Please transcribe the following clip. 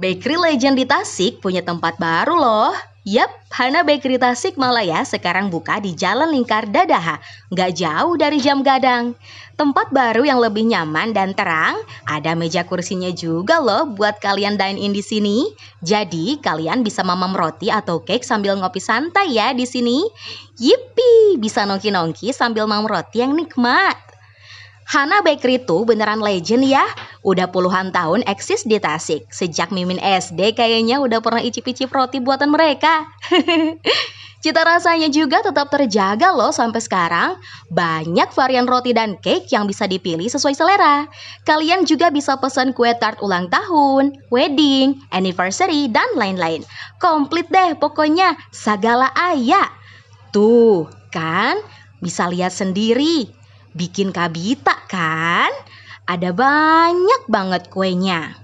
Bakery Legend di Tasik punya tempat baru loh. Yap, Hana Bakery Tasik Malaya sekarang buka di Jalan Lingkar Dadaha, nggak jauh dari Jam Gadang. Tempat baru yang lebih nyaman dan terang, ada meja kursinya juga loh buat kalian dine-in di sini. Jadi kalian bisa mamam roti atau cake sambil ngopi santai ya di sini. Yippee, bisa nongki-nongki sambil mamam roti yang nikmat. Hana Bakery tuh beneran legend ya. Udah puluhan tahun eksis di Tasik. Sejak Mimin SD kayaknya udah pernah icip-icip roti buatan mereka. Cita rasanya juga tetap terjaga loh sampai sekarang. Banyak varian roti dan cake yang bisa dipilih sesuai selera. Kalian juga bisa pesan kue tart ulang tahun, wedding, anniversary, dan lain-lain. Komplit deh pokoknya, segala aya. Tuh, kan? Bisa lihat sendiri. Bikin kabita kan? Ada banyak banget kuenya.